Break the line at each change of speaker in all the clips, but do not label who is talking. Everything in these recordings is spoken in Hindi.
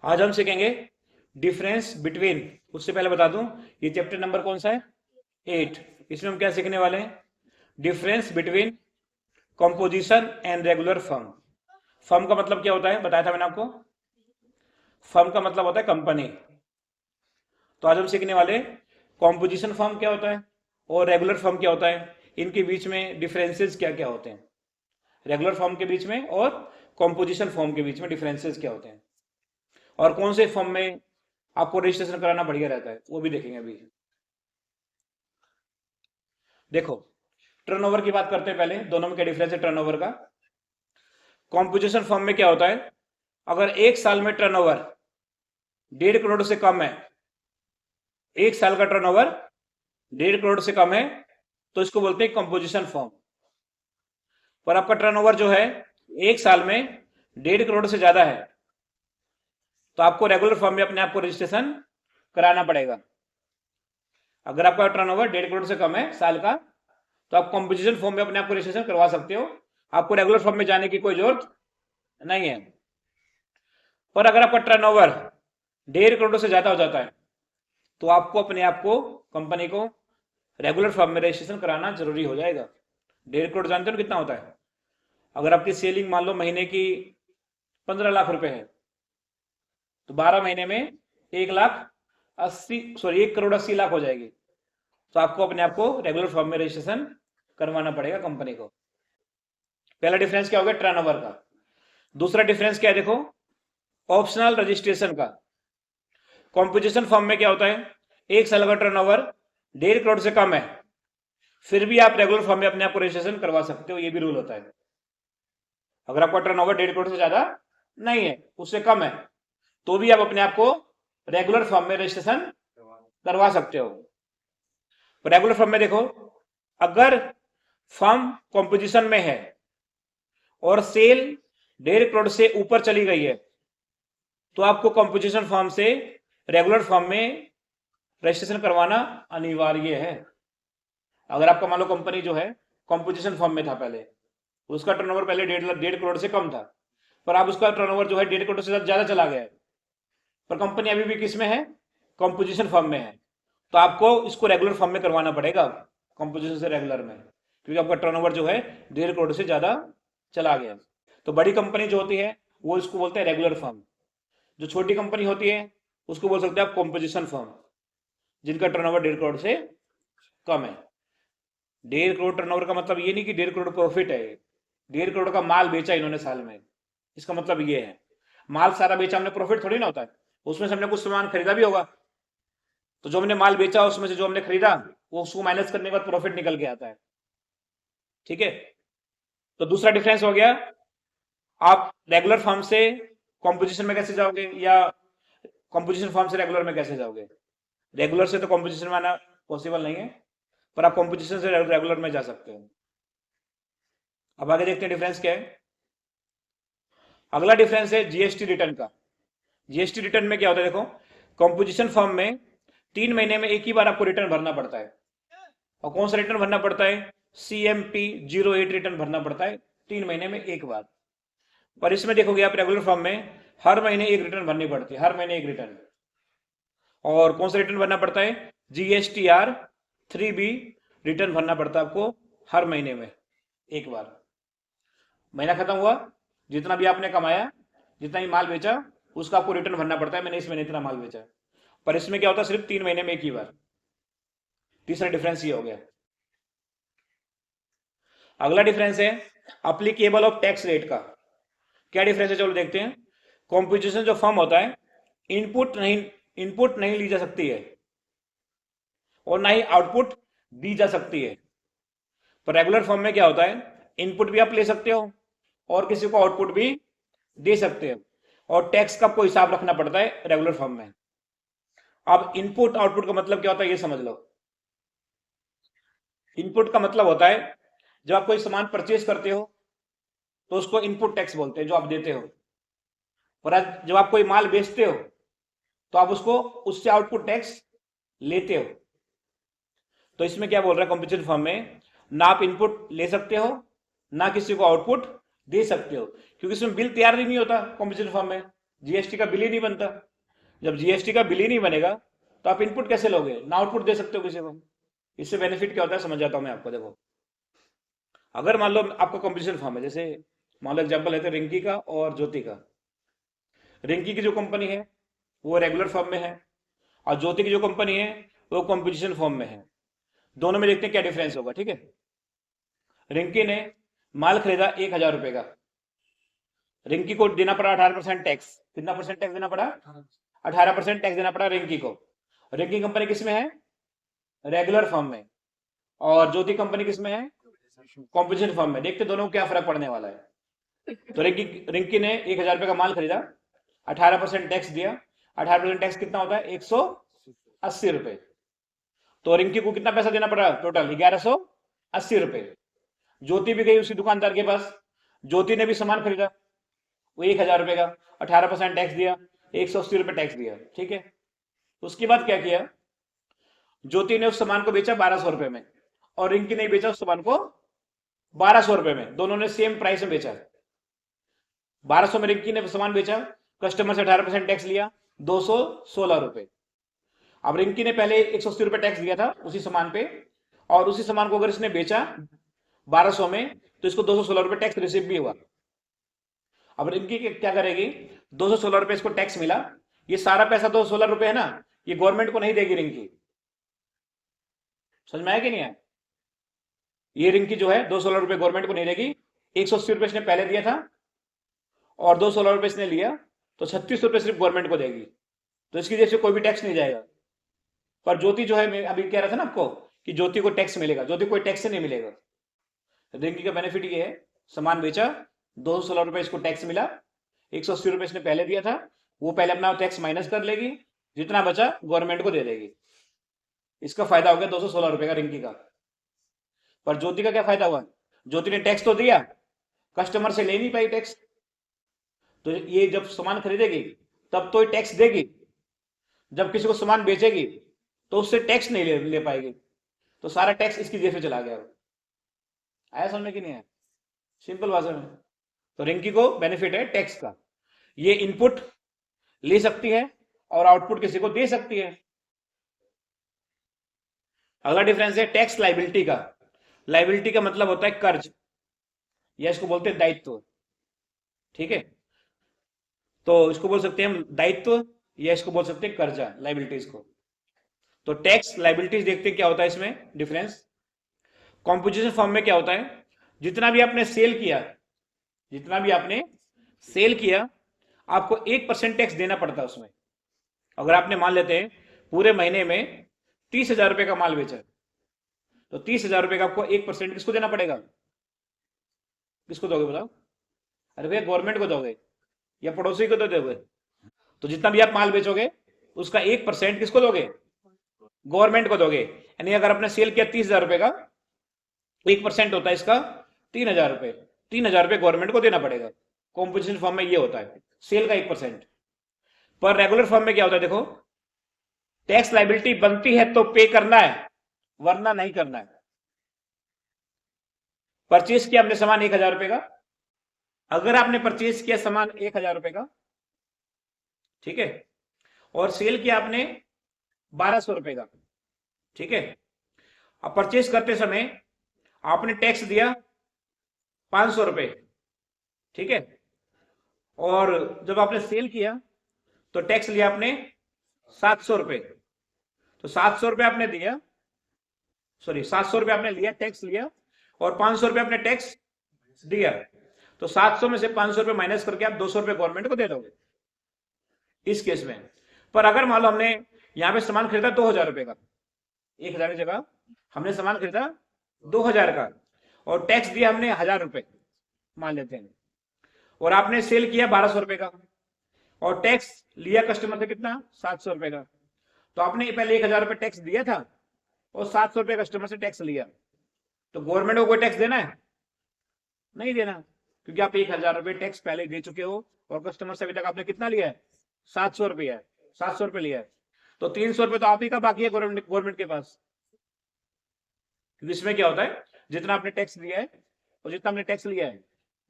आज हम सीखेंगे डिफरेंस बिटवीन। उससे पहले बता दूं, ये चैप्टर नंबर कौन सा है? 8। इसमें हम क्या सीखने वाले हैं? Difference between composition and regular firm. Firm का मतलब क्या होता है, बताया था मैंने आपको। फर्म का मतलब होता है कंपनी। तो आज हम सीखने वाले कॉम्पोजिशन फर्म क्या होता है और रेगुलर फर्म क्या होता है, इनके बीच में डिफरेंसेस क्या क्या होते हैं। रेगुलर फॉर्म के बीच में और कॉम्पोजिशन फॉर्म के बीच में डिफरेंसेस क्या होते हैं, और कौन से फॉर्म में आपको रजिस्ट्रेशन कराना बढ़िया रहता है, वो भी देखेंगे अभी। देखो, टर्नओवर की बात करते हैं पहले, दोनों में क्या डिफरेंस है टर्नओवर का। कॉम्पोजिशन फॉर्म में क्या होता है, अगर एक साल में टर्नओवर 1.5 करोड़ से कम है, एक साल का टर्नओवर 1.5 करोड़ से कम है, तो इसको बोलते हैं कॉम्पोजिशन फॉर्म। पर आपका टर्नओवर जो है एक साल में 1.5 करोड़ से ज्यादा है, तो आपको रेगुलर फॉर्म में अपने आप को रजिस्ट्रेशन कराना पड़ेगा। अगर आपका टर्नओवर 1.5 करोड़ से कम है साल का, तो आप कॉम्पोजिशन फॉर्म में अपने आप को रजिस्ट्रेशन करवा सकते हो। आपको रेगुलर फॉर्म में जाने की कोई जरूरत नहीं है। पर अगर आपका टर्नओवर 1.5 करोड़ से ज्यादा हो जाता है, तो आपको अपने आप को, कंपनी को रेगुलर फॉर्म में रजिस्ट्रेशन कराना जरूरी हो जाएगा। 1.5 करोड़ जानते हो कितना होता है? अगर आपकी सेलिंग मान लो महीने की 15 लाख रुपए है, तो 12 महीने में 1 करोड़ 80 लाख हो जाएगी। तो आपको अपने आप को रेगुलर फॉर्म में रजिस्ट्रेशन करवाना पड़ेगा कंपनी को। पहला डिफरेंस क्या हो गया टर्नओवर का। दूसरा डिफरेंस क्या है, देखो, ऑप्शनल रजिस्ट्रेशन का। कॉम्पोजिशन फॉर्म में क्या होता है, एक साल का टर्नओवर 1.5 करोड़ से कम है, फिर भी आप रेगुलर फॉर्म में अपने आप को रजिस्ट्रेशन करवा सकते हो, ये भी रूल होता है। अगर आपका टर्नओवर 1.5 करोड़ से ज्यादा नहीं है, उससे कम है, तो भी आप अपने आप को रेगुलर फॉर्म में रजिस्ट्रेशन करवा सकते हो। रेगुलर फॉर्म में देखो, अगर फर्म कॉम्पोजिशन में है और सेल 1.5 करोड़ से ऊपर चली गई है, तो आपको कॉम्पोजिशन फॉर्म से रेगुलर फॉर्म में रजिस्ट्रेशन करवाना अनिवार्य है। अगर आपका मान लो कंपनी जो है कॉम्पोजिशन फॉर्म में था पहले, उसका टर्नओवर पहले 1.5 करोड़ से कम था, पर अब उसका टर्नओवर जो है 1.5 करोड़ से ज्यादा चला गया है, पर कंपनी अभी भी किस में है, कॉम्पोजिशन फॉर्म में है, तो आपको इसको रेगुलर फॉर्म में करवाना पड़ेगा, कॉम्पोजिशन से रेगुलर में, क्योंकि आपका टर्नओवर जो है 1.5 करोड़ से ज्यादा चला गया। तो बड़ी कंपनी जो होती है वो इसको बोलते हैं रेगुलर फॉर्म। जो छोटी कंपनी होती है उसको बोल सकते हैं आप कॉम्पोजिशन फॉर्म, जिनका टर्नओवर 1.5 करोड़ से कम है। 1.5 करोड़ टर्नओवर का मतलब ये नहीं कि 1.5 करोड़ प्रॉफिट है, 1.5 करोड़ का माल बेचा इन्होंने साल में, इसका मतलब ये है। माल सारा बेचा हमने, प्रॉफिट थोड़ी ना होता है, उसमें से हमने कुछ सामान खरीदा भी होगा, तो जो हमने माल बेचा उसमें से जो हमने खरीदा वो उसको माइनस करने के बाद प्रॉफिट निकल के आता है। ठीक है, तो दूसरा डिफरेंस हो गया, आप रेगुलर फॉर्म से कॉम्पोजिशन में कैसे जाओगे, या कॉम्पोजिशन फॉर्म से रेगुलर में कैसे जाओगे। रेगुलर से तो कॉम्पोजिशन में आना पॉसिबल नहीं है, पर आप कॉम्पोजिशन से रेगुलर में जा सकते हो। अब आगे देखते हैं डिफरेंस क्या है। अगला डिफरेंस है जीएसटी रिटर्न का। जीएसटी रिटर्न में क्या होता है, देखो, कॉम्पोजिशन फॉर्म में 3 महीने में एक ही बार आपको रिटर्न भरना पड़ता है। और कौन सा रिटर्न भरना पड़ता है? CMP 08 रिटर्न भरना पड़ता है 3 महीने में एक बार। पर इसमें देखोगे आप रेगुलर फॉर्म में हर महीने एक रिटर्न भरनी पड़ती है, हर महीने एक रिटर्न। और कौन सा रिटर्न भरना पड़ता है? GSTR 3B रिटर्न भरना पड़ता है आपको हर महीने में एक बार। महीना खत्म हुआ, जितना भी आपने कमाया, जितना भी माल बेचा, उसका आपको रिटर्न भरना पड़ता है, मैंने इस महीने इतना माल बेचा। पर इसमें क्या होता है, सिर्फ 3 महीने में एक ही बार। तीसरा डिफरेंस ये हो गया। अगला डिफरेंस है अप्लीकेबल ऑफ टैक्स रेट का। क्या डिफरेंस है, चलो देखते हैं। कॉम्पोजिशन जो फॉर्म होता है, इनपुट नहीं ली जा सकती है और ना ही आउटपुट दी जा सकती है। पर रेगुलर फॉर्म में क्या होता है, इनपुट भी आप ले सकते हो और किसी को आउटपुट भी दे सकते हो, और टैक्स का कोई हिसाब रखना पड़ता है रेगुलर फॉर्म में। अब इनपुट आउटपुट का मतलब क्या होता है ये समझ लो। इनपुट का मतलब होता है, जब आप कोई सामान परचेज करते हो तो उसको इनपुट टैक्स बोलते हैं, जो आप देते हो। और आज जब आप कोई माल बेचते हो तो आप उसको, उससे आउटपुट टैक्स लेते हो। तो इसमें क्या बोल रहा है कॉम्पोजिशन फॉर्म में, ना आप इनपुट ले सकते हो, ना किसी को आउटपुट दे सकते हो, क्योंकि इसमें बिल तैयार ही नहीं होता कॉम्पोजिशन फॉर्म में। जीएसटी का बिल ही नहीं बनता। जब जीएसटी का बिल ही नहीं बनेगा तो आप इनपुट कैसे लोगे, ना आउटपुट दे सकते हो किसी को। इससे बेनिफिट क्या होता है समझ जाता हूं मैं आपको। देखो, अगर मान लो आपका कंपटीशन फॉर्म है, जैसे मान लो एग्जाम्पल लेते हैं रिंकी का और ज्योति का। रिंकी की जो कंपनी है वो रेगुलर फॉर्म में है, और ज्योति की जो कंपनी है वो कंपोजिशन फॉर्म में है। दोनों में देखते हैं क्या डिफरेंस होगा। ठीक है, रिंकी ने माल खरीदा 1,000 रुपए का, रिंकी को देना पड़ा 18% टैक्स। कितना परसेंट टैक्स देना पड़ा? 18% टैक्स देना पड़ा रिंकी को। रिंकी कंपनी किस में है? रेगुलर फॉर्म में। और ज्योति कंपनी किस में है? कॉम्पोजिशन फॉर्म में। देखते दोनों को क्या फर्क पड़ने वाला है। तो रिंकी ने 1,000 रुपए का माल खरीदा, 18% टैक्स दिया। 18% टैक्स कितना होता है? 180 रुपए। तो रिंकी को कितना पैसा देना पड़ा? टोटल 1180 रुपए। ज्योति भी गई उसी दुकानदार के पास, ज्योति ने भी सामान खरीदा, वो 1,000 रुपए का, 18% टैक्स दिया, 180 रुपए टैक्स दिया। ठीक है, उसके बाद क्या किया? ज्योति ने उस सामान को बेचा 1200 रुपए में, और रिंकी ने बेचा उस सामान को 1200 रुपए में। दोनों ने सेम प्राइस में बेचा। 1200 में रिंकी ने सामान बेचा, कस्टमर से 18% टैक्स लिया, 216 रुपए। अब रिंकी ने पहले 180 रुपए टैक्स दिया था उसी सामान पे, और उसी सामान को अगर इसने बेचा 1200 में तो इसको 216 रुपए टैक्स रिसीव भी हुआ। अब रिंकी क्या करेगी? 216 रुपए इसको टैक्स मिला, ये सारा पैसा 216 रुपए है ना, ये गवर्नमेंट को नहीं देगी रिंकी। समझ में आया कि नहीं आया? ये रिंकी जो है 216 रुपए गवर्नमेंट को नहीं देगी। 180 रुपए इसने पहले दिया था और 216 रुपए इसने लिया, तो 36 रुपए सिर्फ गवर्नमेंट को देगी। तो इसकी जैसे कोई भी टैक्स नहीं जाएगा। पर ज्योति जो है, मैं अभी कह रहा था ना आपको कि ज्योति को टैक्स मिलेगा, ज्योति कोई टैक्स नहीं मिलेगा। रिंकी का बेनिफिट ये है, सामान बेचा, 216 रुपए इसको टैक्स मिला, 180 रुपए इसने पहले दिया था, वो पहले अपना टैक्स माइनस कर लेगी, जितना बचा गवर्नमेंट को दे देगी। इसका फायदा हो गया 216 रुपए का रिंकी का। पर ज्योति का क्या फायदा हुआ? ज्योति ने टैक्स तो दिया, कस्टमर से ले नहीं पाई टैक्स। तो ये जब सामान खरीदेगी तब तो टैक्स देगी, जब किसी को सामान बेचेगी तो उससे टैक्स नहीं ले पाएगी, तो सारा टैक्स इसकी जेब से चला गया। आया समझ में कि नहीं आया? सिंपल भाषा में। तो रिंकी को बेनिफिट है टैक्स का, ये इनपुट ले सकती है और आउटपुट किसी को दे सकती है। अगला डिफरेंस है टैक्स लाइबिलिटी का। लाइबिलिटी का मतलब होता है कर्ज, या इसको बोलते हैं दायित्व। ठीक है, तो इसको बोल सकते हैं हम दायित्व, या इसको बोल सकते हैं कर्जा, लाइबिलिटीज को। तो टैक्स लाइबिलिटीज देखते हैं क्या होता है इसमें डिफरेंस। कॉम्पोजिशन फॉर्म में क्या होता है? जितना भी आपने सेल किया, जितना भी आपने सेल किया, आपको 1% टैक्स देना पड़ता है उसमें। अगर आपने मान लेते हैं पूरे महीने में 30,000 रुपए का माल बेचा, तो 30,000 रुपए का आपको 1% किसको देना पड़ेगा? किसको दोगे बताओ? अरे भैया गवर्नमेंट को दोगे या पड़ोसी को तो दोगे? तो जितना भी आप माल बेचोगे उसका 1% किसको दोगे? गवर्नमेंट को दोगे। यानी अगर आपने सेल किया 30,000 रुपए का, 1% होता है इसका 3,000 रुपए। 3,000 रुपए गवर्नमेंट को देना पड़ेगा। कॉम्पोजिशन फॉर्म में ये होता है, सेल का 1%। पर रेगुलर फॉर्म में क्या होता है? देखो, टैक्स लाइबिलिटी बनती है तो पे करना है, वरना नहीं करना है। परचेज किया हमने सामान 1,000 रुपए का, अगर आपने परचेज किया सामान 1,000 रुपए का, ठीक है, और सेल किया आपने 1,200 रुपए का, ठीक है, अब परचेज करते समय आपने टैक्स दिया 500 रुपए, ठीक है, और जब आपने सेल किया तो टैक्स लिया आपने 700 रुपए। तो 700 रुपए आपने दिया, सॉरी 700 रुपए आपने लिया, टैक्स लिया, और 500 रुपए आपने टैक्स दिया। तो 700 में से 500 रुपए माइनस करके आप 200 रुपए गवर्नमेंट को दे दोगे इस केस में। पर अगर मान लो हमने यहां पे सामान खरीदा 2,000 रुपए का, 1,000 की जगह हमने सामान खरीदा 2,000 का, और टैक्स दिया हमने 1,000 रुपए मान लेते हैं, और आपने सेल किया 1,200 रुपए का, और टैक्स लिया कस्टमर से कितना? 700 रुपए का। तो आपने पहले 1,000 रुपए टैक्स दिया था और 700 रुपए कस्टमर से टैक्स लिया, तो गवर्नमेंट को कोई टैक्स देना है? नहीं देना, क्योंकि आप 1,000 रुपए टैक्स पहले दे चुके हो, और कस्टमर से अभी तक आपने कितना लिया है? 700 रुपया है, 700 रुपए लिया है। तो 300 रुपए तो आप ही का बाकी है गवर्नमेंट के पास। इसमें क्या होता है, जितना आपने टैक्स दिया है और जितना हमने टैक्स लिया है,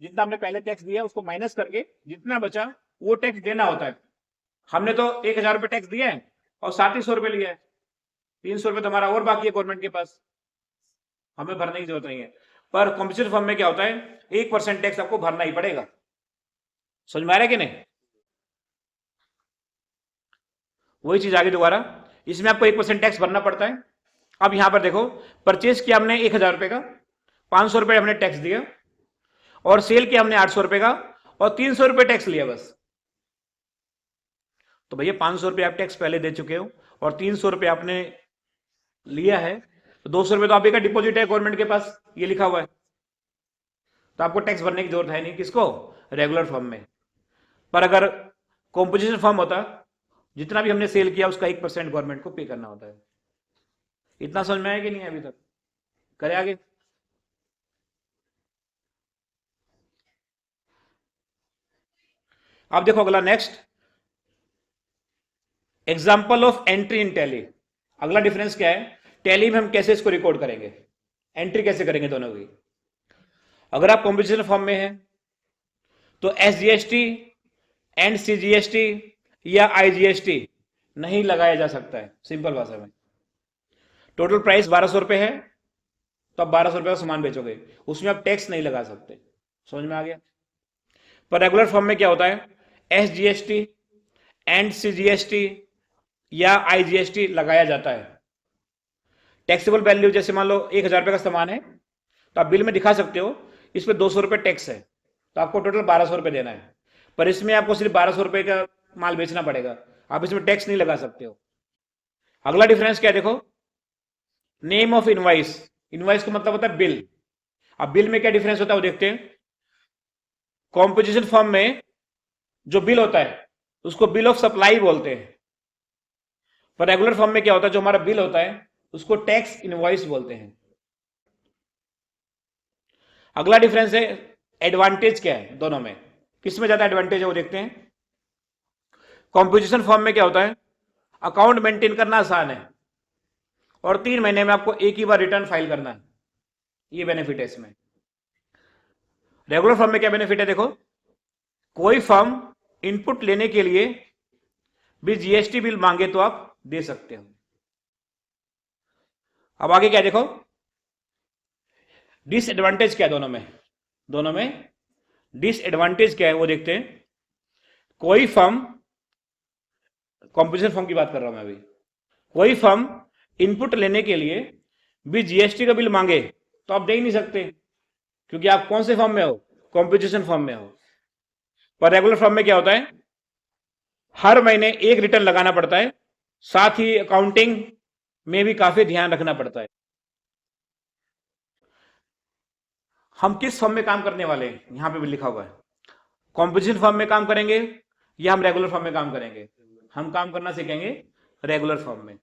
जितना हमने पहले टैक्स दिया उसको माइनस करके जितना बचा वो टैक्स देना होता है। हमने तो 1000 रुपये टैक्स दिया है और साथ ही 100 रुपये लिया है, 300 रुपये तो हमारा और बाकी है गवर्नमेंट के पास, हमें भरने की जरूरत नहीं है। पर कॉम्पिटिशन फर्म में क्या होता है, 1% टैक्स आपको भरना ही पड़ेगा। समझ में आ रहा है कि नहीं? वही चीज आगे दोबारा, इसमें आपको 1% टैक्स भरना पड़ता है। अब यहां पर देखो, परचेज किया हमने 1000 रुपए का, 500 रुपए हमने टैक्स दिया, और सेल किया हमने 800 रुपए का, और 300 रुपए टैक्स लिया बस। तो भैया 500 रुपए आप टैक्स पहले दे चुके हो और 300 रुपए आपने लिया है, तो 200 रुपए तो आप ही का डिपॉजिट है गवर्नमेंट के पास, ये लिखा हुआ है, तो आपको टैक्स भरने की जरूरत है नहीं। किसको? रेगुलर फर्म में। पर अगर कॉम्पोजिशन फर्म होता, जितना भी हमने सेल किया उसका 1% गवर्नमेंट को पे करना होता है। इतना समझ में आया कि नहीं अभी तक? करें आगे? अब देखो अगला next, example of entry in tally. अगला डिफरेंस क्या है, टैली में हम कैसे इसको रिकॉर्ड करेंगे, एंट्री कैसे करेंगे दोनों की। अगर आप कॉम्पोजिशन फॉर्म में हैं तो एसजीएसटी एंड सीजीएसटी या आईजीएसटी नहीं लगाया जा सकता है। सिंपल भाषा में, टोटल प्राइस 1200 रुपए है, तो आप 1200 रुपए का सामान बेचोगे, उसमें आप टैक्स नहीं लगा सकते। समझ में आ गया? पर रेगुलर फॉर्म में क्या होता है, एसजीएसटी एंड सीजीएसटी या आईजीएसटी लगाया जाता है। टैक्सेबल वैल्यू जैसे मान लो 1000 रुपए का सामान है, तो आप बिल में दिखा सकते हो इस पर 200 रुपए टैक्स है, तो आपको टोटल 1200 रुपए देना है। पर इसमें आपको सिर्फ 1200 रुपए का माल बेचना पड़ेगा, आप इसमें टैक्स नहीं लगा सकते हो। अगला डिफरेंस क्या है देखो, नेम ऑफ इनवाइस। इनवाइस का मतलब होता है बिल। अब बिल में क्या डिफरेंस होता है वो देखते हैं। कॉम्पोजिशन फॉर्म में जो बिल होता है उसको बिल ऑफ सप्लाई बोलते हैं, पर रेगुलर फॉर्म में क्या होता है, जो हमारा बिल होता है उसको टैक्स इनवॉइस बोलते हैं। अगला डिफरेंस है एडवांटेज क्या है दोनों में, किसमें ज्यादा एडवांटेज है वो देखते हैं। कॉम्पोजिशन फॉर्म में क्या होता है, अकाउंट मेंटेन करना आसान है और 3 महीने में आपको एक ही बार रिटर्न फाइल करना है, ये बेनिफिट है इसमें। रेगुलर फॉर्म में क्या बेनिफिट है देखो, कोई फर्म इनपुट लेने के लिए भी जीएसटी बिल मांगे तो आप दे सकते हो। अब आगे क्या देखो, डिसएडवांटेज क्या है दोनों में डिसएडवांटेज क्या है वो देखते हैं। कोई फर्म, कॉम्पोजिशन फर्म की बात कर रहा हूं मैं अभी, कोई फर्म इनपुट लेने के लिए भी जीएसटी का बिल मांगे तो आप दे ही नहीं सकते, क्योंकि आप कौन से फर्म में हो, कॉम्पोजिशन फर्म में हो। पर रेगुलर फर्म में क्या होता है, हर महीने एक रिटर्न लगाना पड़ता है, साथ ही अकाउंटिंग में भी काफी ध्यान रखना पड़ता है। हम किस फर्म में काम करने वाले हैं यहां पे भी लिखा हुआ है, कॉम्पोजिशन फर्म में काम करेंगे या हम रेगुलर फर्म में काम करेंगे। हम काम करना सीखेंगे रेगुलर फर्म में।